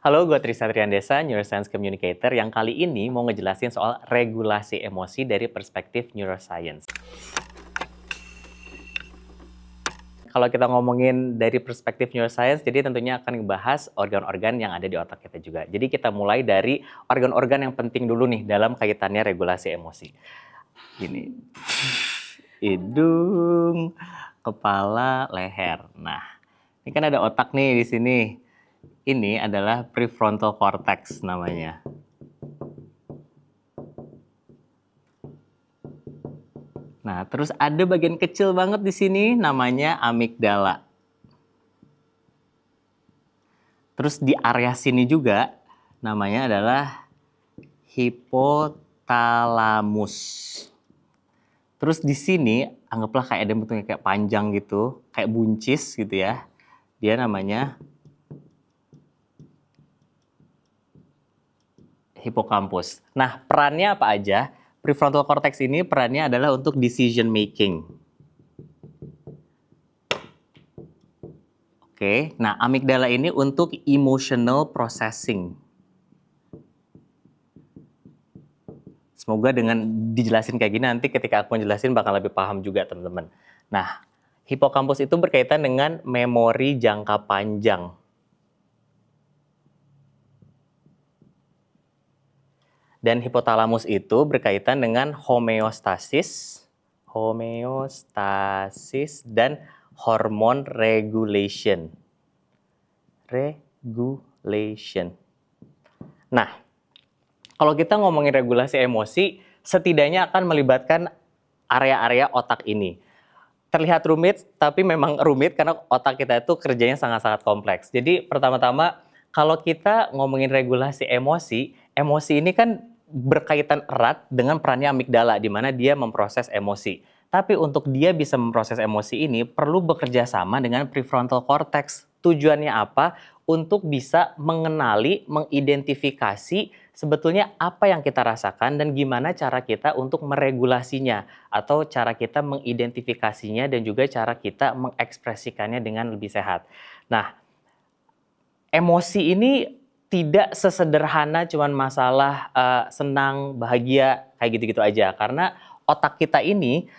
Halo, gue Trisha Triandesa, Neuroscience Communicator, yang kali ini mau ngejelasin soal regulasi emosi dari perspektif neuroscience. Kalau kita ngomongin dari perspektif neuroscience, jadi tentunya akan ngebahas organ-organ yang ada di otak kita juga. Jadi kita mulai dari organ-organ yang penting dulu nih dalam kaitannya regulasi emosi. Gini, hidung, kepala, leher. Nah, ini kan ada otak nih di sini. Ini adalah prefrontal cortex namanya. Nah, terus ada bagian kecil banget di sini namanya amigdala. Terus di area sini juga namanya adalah hipotalamus. Terus di sini anggaplah kayak ada bentuknya kayak panjang gitu, kayak buncis gitu ya. Dia namanya hipokampus. Nah, perannya apa aja? Prefrontal cortex ini perannya adalah untuk decision making. Oke, nah amigdala ini untuk emotional processing. Semoga dengan dijelasin kayak gini nanti ketika aku jelasin bakal lebih paham juga teman-teman. Nah, hipokampus itu berkaitan dengan memori jangka panjang. Dan hipotalamus itu berkaitan dengan homeostasis dan hormone regulation. Nah, kalau kita ngomongin regulasi emosi, setidaknya akan melibatkan area-area otak ini. Terlihat rumit, tapi memang rumit karena otak kita itu kerjanya sangat-sangat kompleks. Jadi pertama-tama, kalau kita ngomongin regulasi emosi, emosi ini kan berkaitan erat dengan perannya amigdala, di mana dia memproses emosi. Tapi untuk dia bisa memproses emosi ini, perlu bekerja sama dengan prefrontal cortex. Tujuannya apa? Untuk bisa mengenali, mengidentifikasi sebetulnya apa yang kita rasakan dan gimana cara kita untuk meregulasinya atau cara kita mengidentifikasinya dan juga cara kita mengekspresikannya dengan lebih sehat. Nah, emosi ini tidak sesederhana cuman masalah senang, bahagia, kayak gitu-gitu aja. Karena otak kita ini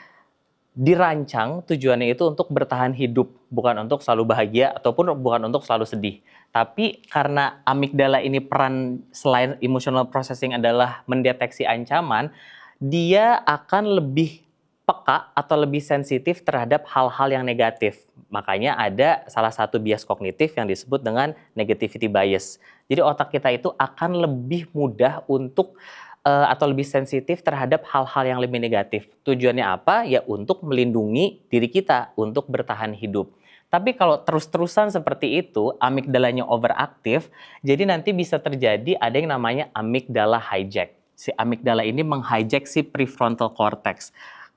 dirancang tujuannya itu untuk bertahan hidup, bukan untuk selalu bahagia ataupun bukan untuk selalu sedih. Tapi karena amigdala ini peran selain emotional processing adalah mendeteksi ancaman, dia akan lebih peka atau lebih sensitif terhadap hal-hal yang negatif. Makanya ada salah satu bias kognitif yang disebut dengan negativity bias. Jadi otak kita itu akan lebih mudah untuk atau lebih sensitif terhadap hal-hal yang lebih negatif. Tujuannya apa? Ya untuk melindungi diri kita, untuk bertahan hidup. Tapi kalau terus-terusan seperti itu, amigdalanya overaktif, jadi nanti bisa terjadi ada yang namanya amigdala hijack. Si amigdala ini menghijack si prefrontal cortex.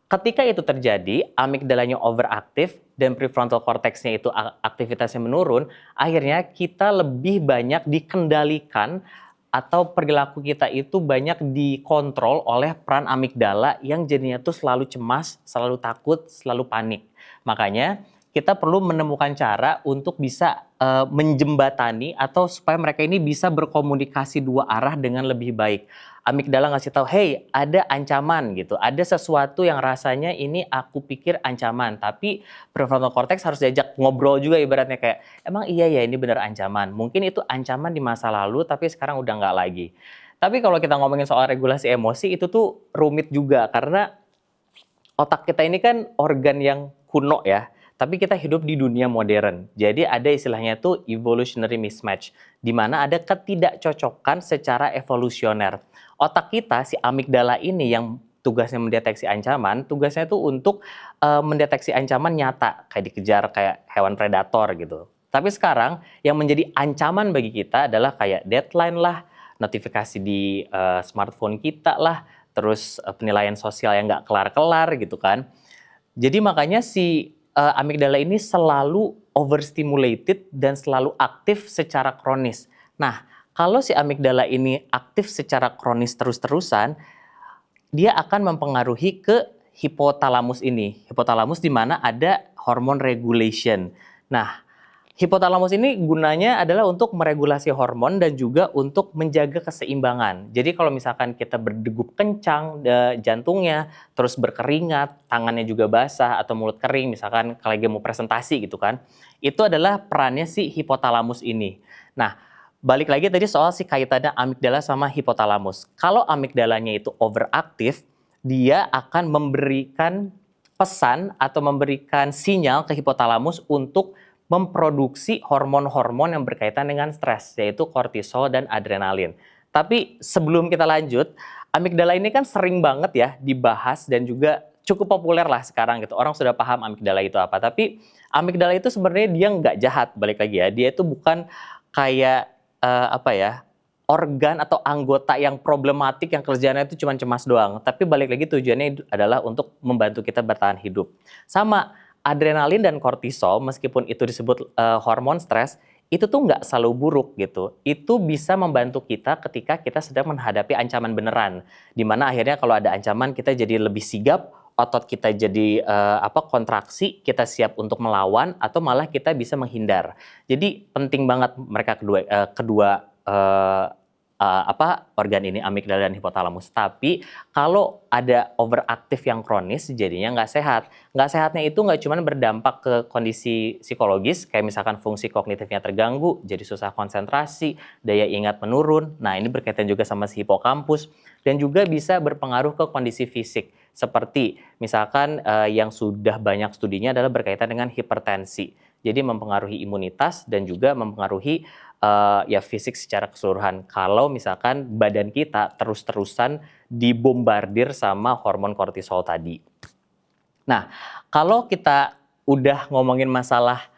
Ketika itu terjadi, amigdalanya overaktif dan prefrontal cortexnya itu aktivitasnya menurun, akhirnya kita lebih banyak dikendalikan atau perilaku kita itu banyak dikontrol oleh peran amigdala yang jadinya tuh selalu cemas, selalu takut, selalu panik. Makanya kita perlu menemukan cara untuk bisa menjembatani atau supaya mereka ini bisa berkomunikasi dua arah dengan lebih baik. Amigdala ngasih tahu, hey ada ancaman gitu, ada sesuatu yang rasanya ini aku pikir ancaman, tapi prefrontal cortex harus diajak ngobrol juga ibaratnya kayak, emang iya ya ini benar ancaman, mungkin itu ancaman di masa lalu tapi sekarang udah nggak lagi. Tapi kalau kita ngomongin soal regulasi emosi itu tuh rumit juga karena otak kita ini kan organ yang kuno ya, tapi kita hidup di dunia modern. Jadi ada istilahnya tuh evolutionary mismatch, di mana ada ketidakcocokan secara evolusioner. Otak kita, si amigdala ini yang tugasnya mendeteksi ancaman, tugasnya tuh untuk mendeteksi ancaman nyata, kayak dikejar kayak hewan predator gitu. Tapi sekarang yang menjadi ancaman bagi kita adalah kayak deadline lah, notifikasi di smartphone kita lah, terus penilaian sosial yang nggak kelar-kelar gitu kan. Jadi makanya si amigdala ini selalu overstimulated dan selalu aktif secara kronis. Nah, kalau si amigdala ini aktif secara kronis terus-terusan, dia akan mempengaruhi ke hipotalamus ini. Hipotalamus di mana ada hormone regulation. Nah, Hipotalamus ini gunanya adalah untuk meregulasi hormon dan juga untuk menjaga keseimbangan. Jadi kalau misalkan kita berdegup kencang jantungnya, terus berkeringat, tangannya juga basah atau mulut kering, misalkan kalau lagi mau presentasi gitu kan, itu adalah perannya si hipotalamus ini. Nah, balik lagi tadi soal si kaitannya amigdala sama hipotalamus. Kalau amigdalanya itu overaktif, dia akan memberikan pesan atau memberikan sinyal ke hipotalamus untuk memproduksi hormon-hormon yang berkaitan dengan stres, yaitu kortisol dan adrenalin. Tapi sebelum kita lanjut, amigdala ini kan sering banget ya dibahas dan juga cukup populer lah sekarang gitu. Orang sudah paham amigdala itu apa. Tapi amigdala itu sebenarnya dia nggak jahat, balik lagi ya. Dia itu bukan kayak apa ya, organ atau anggota yang problematik yang kerjanya itu cuma cemas doang. Tapi balik lagi tujuannya adalah untuk membantu kita bertahan hidup. Sama adrenalin dan kortisol, meskipun itu disebut hormon stres, itu tuh nggak selalu buruk gitu. Itu bisa membantu kita ketika kita sedang menghadapi ancaman beneran. Dimana akhirnya kalau ada ancaman kita jadi lebih sigap, otot kita jadi kontraksi, kita siap untuk melawan atau malah kita bisa menghindar. Jadi penting banget mereka kedua organ ini, amigdala dan hipotalamus. Tapi kalau ada overaktif yang kronis, jadinya nggak sehat. Nggak sehatnya itu nggak cuma berdampak ke kondisi psikologis, kayak misalkan fungsi kognitifnya terganggu, jadi susah konsentrasi, daya ingat menurun. Nah, ini berkaitan juga sama si hipokampus, dan juga bisa berpengaruh ke kondisi fisik. Seperti misalkan yang sudah banyak studinya adalah berkaitan dengan hipertensi. Jadi mempengaruhi imunitas dan juga mempengaruhi fisik secara keseluruhan. Kalau misalkan badan kita terus-terusan dibombardir sama hormon kortisol tadi. Nah, kalau kita udah ngomongin masalah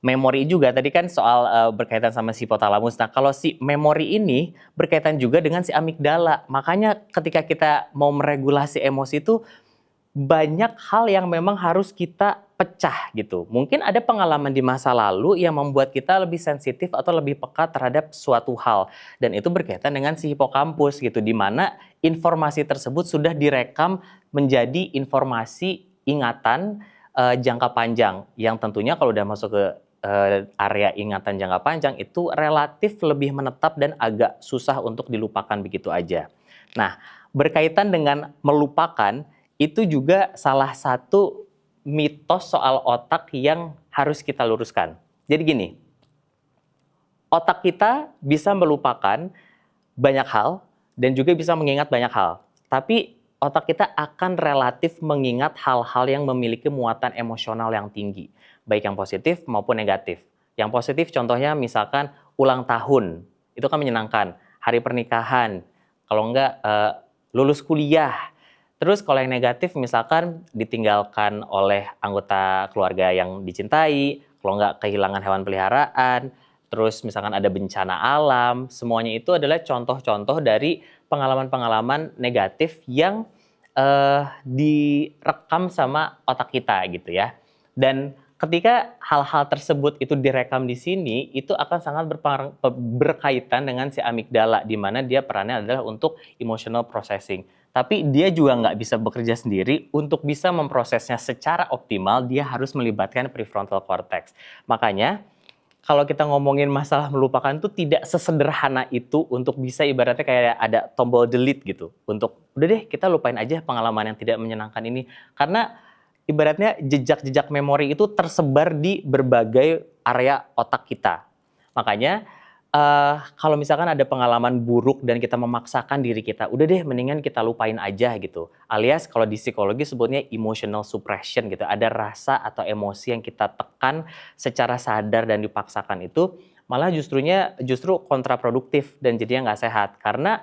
memori juga, tadi kan soal berkaitan sama si hipotalamus. Nah, kalau si memori ini berkaitan juga dengan si amigdala. Makanya ketika kita mau meregulasi emosi itu banyak hal yang memang harus kita pecah gitu. Mungkin ada pengalaman di masa lalu yang membuat kita lebih sensitif atau lebih peka terhadap suatu hal. Dan itu berkaitan dengan si hipokampus gitu, di mana informasi tersebut sudah direkam menjadi informasi ingatan jangka panjang. Yang tentunya kalau udah masuk ke area ingatan jangka panjang itu relatif lebih menetap dan agak susah untuk dilupakan begitu aja. Nah, berkaitan dengan melupakan, itu juga salah satu mitos soal otak yang harus kita luruskan. Jadi gini, otak kita bisa melupakan banyak hal dan juga bisa mengingat banyak hal. Tapi otak kita akan relatif mengingat hal-hal yang memiliki muatan emosional yang tinggi, baik yang positif maupun negatif. Yang positif contohnya misalkan ulang tahun, itu kan menyenangkan. Hari pernikahan, kalau enggak lulus kuliah. Terus kalau yang negatif misalkan ditinggalkan oleh anggota keluarga yang dicintai, kalau nggak kehilangan hewan peliharaan, terus misalkan ada bencana alam, semuanya itu adalah contoh-contoh dari pengalaman-pengalaman negatif yang direkam sama otak kita gitu ya. Dan ketika hal-hal tersebut itu direkam di sini, itu akan sangat berkaitan dengan si amigdala, di mana dia perannya adalah untuk emotional processing. Tapi dia juga nggak bisa bekerja sendiri. Untuk bisa memprosesnya secara optimal, dia harus melibatkan prefrontal cortex. Makanya, kalau kita ngomongin masalah melupakan itu tidak sesederhana itu untuk bisa ibaratnya kayak ada tombol delete gitu. Untuk, udah deh kita lupain aja pengalaman yang tidak menyenangkan ini. Karena ibaratnya jejak-jejak memori itu tersebar di berbagai area otak kita. Makanya, kalau misalkan ada pengalaman buruk dan kita memaksakan diri kita, udah deh mendingan kita lupain aja gitu. Alias kalau di psikologi sebutnya emotional suppression gitu. Ada rasa atau emosi yang kita tekan secara sadar dan dipaksakan itu malah justru kontraproduktif dan jadinya nggak sehat. Karena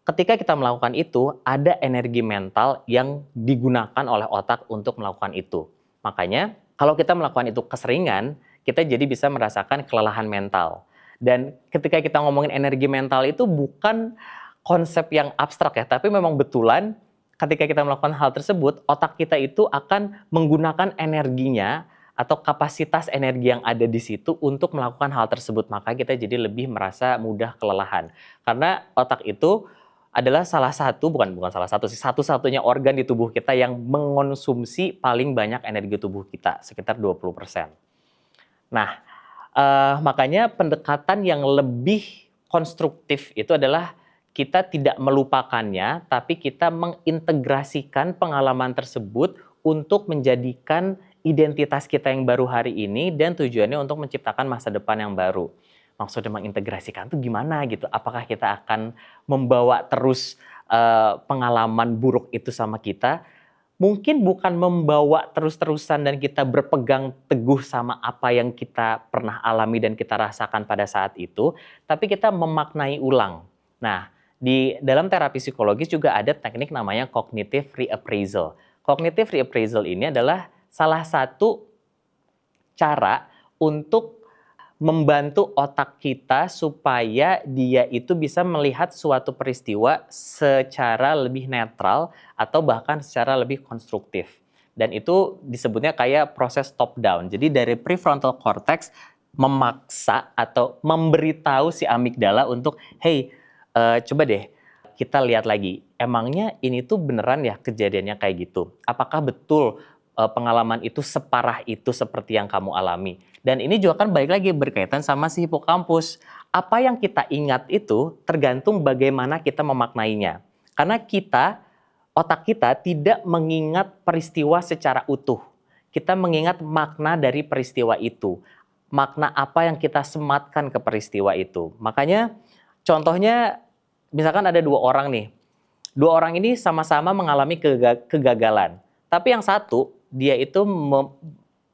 ketika kita melakukan itu, ada energi mental yang digunakan oleh otak untuk melakukan itu. Makanya kalau kita melakukan itu keseringan, kita jadi bisa merasakan kelelahan mental. Dan ketika kita ngomongin energi mental itu bukan konsep yang abstrak ya, tapi memang betulan ketika kita melakukan hal tersebut, otak kita itu akan menggunakan energinya atau kapasitas energi yang ada di situ untuk melakukan hal tersebut. Maka kita jadi lebih merasa mudah kelelahan. Karena otak itu adalah bukan salah satu sih, satu-satunya organ di tubuh kita yang mengonsumsi paling banyak energi tubuh kita, sekitar 20%. Nah, Makanya pendekatan yang lebih konstruktif itu adalah kita tidak melupakannya, tapi kita mengintegrasikan pengalaman tersebut untuk menjadikan identitas kita yang baru hari ini dan tujuannya untuk menciptakan masa depan yang baru. Maksudnya mengintegrasikan itu gimana gitu? Apakah kita akan membawa terus pengalaman buruk itu sama kita? Mungkin bukan membawa terus-terusan dan kita berpegang teguh sama apa yang kita pernah alami dan kita rasakan pada saat itu, tapi kita memaknai ulang. Nah, di dalam terapi psikologis juga ada teknik namanya cognitive reappraisal. Cognitive reappraisal ini adalah salah satu cara untuk membantu otak kita supaya dia itu bisa melihat suatu peristiwa secara lebih netral atau bahkan secara lebih konstruktif. Dan itu disebutnya kayak proses top down. Jadi dari prefrontal cortex memaksa atau memberitahu si amigdala untuk, hey, coba deh kita lihat lagi, emangnya ini tuh beneran ya kejadiannya kayak gitu? Apakah betul pengalaman itu separah itu seperti yang kamu alami? Dan ini juga kan balik lagi berkaitan sama si hipokampus. Apa yang kita ingat itu tergantung bagaimana kita memaknainya. Karena otak kita tidak mengingat peristiwa secara utuh. Kita mengingat makna dari peristiwa itu. Makna apa yang kita sematkan ke peristiwa itu. Makanya contohnya misalkan ada dua orang nih. Dua orang ini sama-sama mengalami kegagalan. Tapi yang satu, dia itu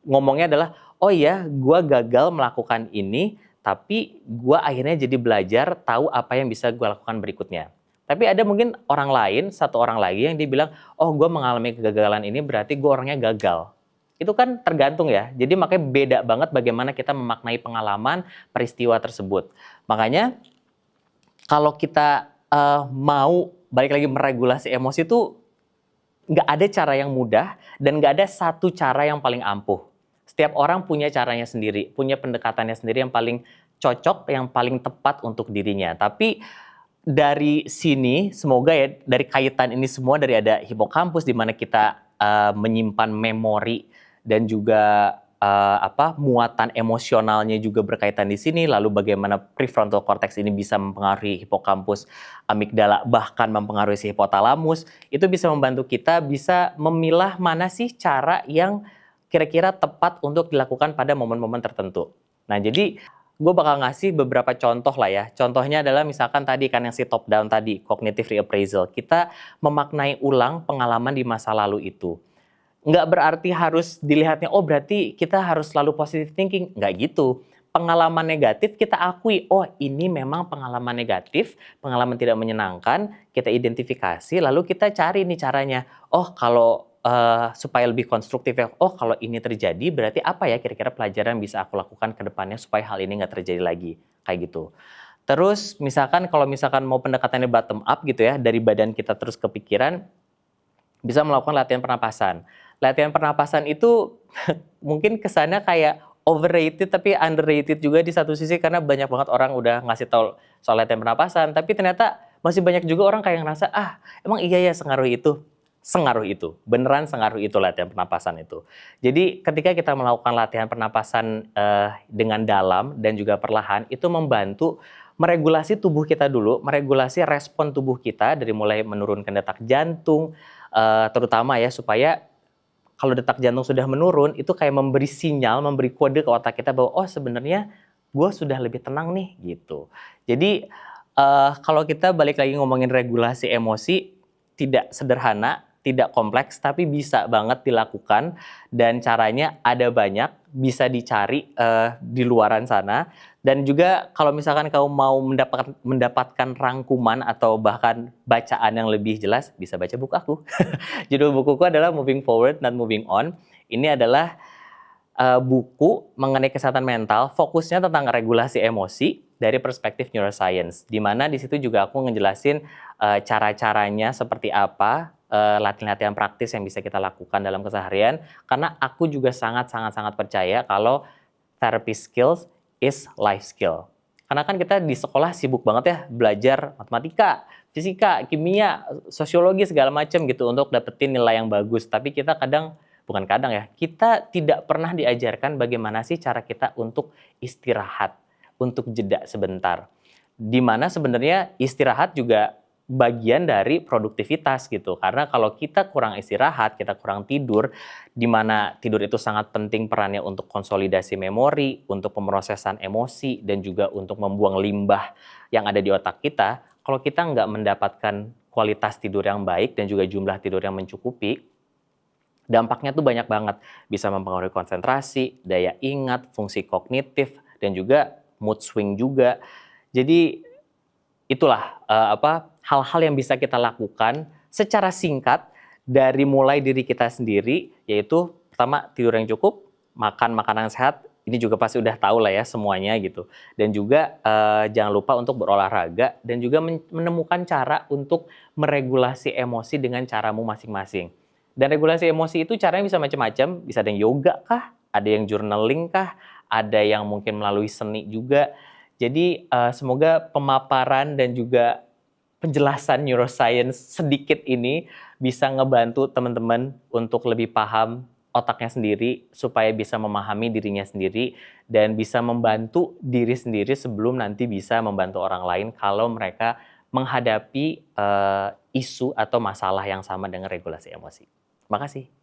ngomongnya adalah, oh iya, gue gagal melakukan ini, tapi gue akhirnya jadi belajar tahu apa yang bisa gue lakukan berikutnya. Tapi ada mungkin orang lain, satu orang lagi yang dia bilang, oh gue mengalami kegagalan ini berarti gue orangnya gagal. Itu kan tergantung ya, jadi makanya beda banget bagaimana kita memaknai pengalaman peristiwa tersebut. Makanya kalau kita mau balik lagi meregulasi emosi itu nggak ada cara yang mudah dan nggak ada satu cara yang paling ampuh. Setiap orang punya caranya sendiri, punya pendekatannya sendiri yang paling cocok, yang paling tepat untuk dirinya. Tapi dari sini, semoga ya dari kaitan ini semua, dari ada hipokampus di mana kita menyimpan memori dan juga muatan emosionalnya juga berkaitan di sini, lalu bagaimana prefrontal cortex ini bisa mempengaruhi hipokampus, amigdala, bahkan mempengaruhi si hipotalamus, itu bisa membantu kita bisa memilah mana sih cara yang kira-kira tepat untuk dilakukan pada momen-momen tertentu. Nah, jadi gue bakal ngasih beberapa contoh lah ya. Contohnya adalah misalkan tadi kan yang si top down tadi, cognitive reappraisal. Kita memaknai ulang pengalaman di masa lalu itu. Nggak berarti harus dilihatnya, oh berarti kita harus selalu positive thinking. Nggak gitu. Pengalaman negatif kita akui, oh ini memang pengalaman negatif, pengalaman tidak menyenangkan, kita identifikasi, lalu kita cari nih caranya. Oh kalau supaya lebih konstruktif ya, oh kalau ini terjadi berarti apa ya kira-kira pelajaran bisa aku lakukan ke depannya supaya hal ini nggak terjadi lagi, kayak gitu. Terus misalkan kalau misalkan mau pendekatannya bottom up gitu ya, dari badan kita terus ke pikiran, bisa melakukan latihan pernapasan. Latihan pernapasan itu mungkin kesannya kayak overrated tapi underrated juga di satu sisi karena banyak banget orang udah ngasih tahu soal latihan pernapasan, tapi ternyata masih banyak juga orang kayak ngerasa, emang iya ya sengaruh itu. Sengaruh itu, beneran sengaruh itu latihan pernapasan itu. Jadi ketika kita melakukan latihan pernapasan dengan dalam dan juga perlahan, itu membantu meregulasi tubuh kita dulu, meregulasi respon tubuh kita dari mulai menurunkan detak jantung, terutama ya supaya kalau detak jantung sudah menurun, itu kayak memberi sinyal, memberi kode ke otak kita bahwa oh sebenarnya gue sudah lebih tenang nih gitu. Jadi kalau kita balik lagi ngomongin regulasi emosi, tidak sederhana, tidak kompleks, tapi bisa banget dilakukan dan caranya ada banyak, bisa dicari di luaran sana. Dan juga kalau misalkan kamu mau mendapatkan rangkuman atau bahkan bacaan yang lebih jelas, bisa baca buku aku. Judul bukuku adalah Moving Forward Not Moving On. Ini adalah buku mengenai kesehatan mental, fokusnya tentang regulasi emosi dari perspektif neuroscience. Di mana di situ juga aku ngejelasin cara-caranya seperti apa, latihan-latihan praktis yang bisa kita lakukan dalam keseharian, karena aku juga sangat-sangat percaya kalau therapy skills is life skill. Karena kan kita di sekolah sibuk banget ya belajar matematika, fisika, kimia, sosiologi segala macam gitu untuk dapetin nilai yang bagus, tapi kita kadang bukan kadang ya, kita tidak pernah diajarkan bagaimana sih cara kita untuk istirahat, untuk jeda sebentar. Di mana sebenarnya istirahat juga bagian dari produktivitas gitu. Karena kalau kita kurang istirahat, kita kurang tidur, di mana tidur itu sangat penting perannya untuk konsolidasi memori, untuk pemrosesan emosi, dan juga untuk membuang limbah yang ada di otak kita. Kalau kita nggak mendapatkan kualitas tidur yang baik dan juga jumlah tidur yang mencukupi, dampaknya tuh banyak banget. Bisa mempengaruhi konsentrasi, daya ingat, fungsi kognitif, dan juga mood swing juga. Jadi itulah hal-hal yang bisa kita lakukan secara singkat dari mulai diri kita sendiri, yaitu pertama tidur yang cukup, makan makanan sehat, ini juga pasti udah tahu lah ya semuanya gitu. Dan juga jangan lupa untuk berolahraga dan juga menemukan cara untuk meregulasi emosi dengan caramu masing-masing. Dan regulasi emosi itu caranya bisa macam-macam, bisa ada yang yoga kah, ada yang journaling kah, ada yang mungkin melalui seni juga. Jadi semoga pemaparan dan juga penjelasan neuroscience sedikit ini bisa ngebantu teman-teman untuk lebih paham otaknya sendiri supaya bisa memahami dirinya sendiri dan bisa membantu diri sendiri sebelum nanti bisa membantu orang lain kalau mereka menghadapi isu atau masalah yang sama dengan regulasi emosi. Terima kasih.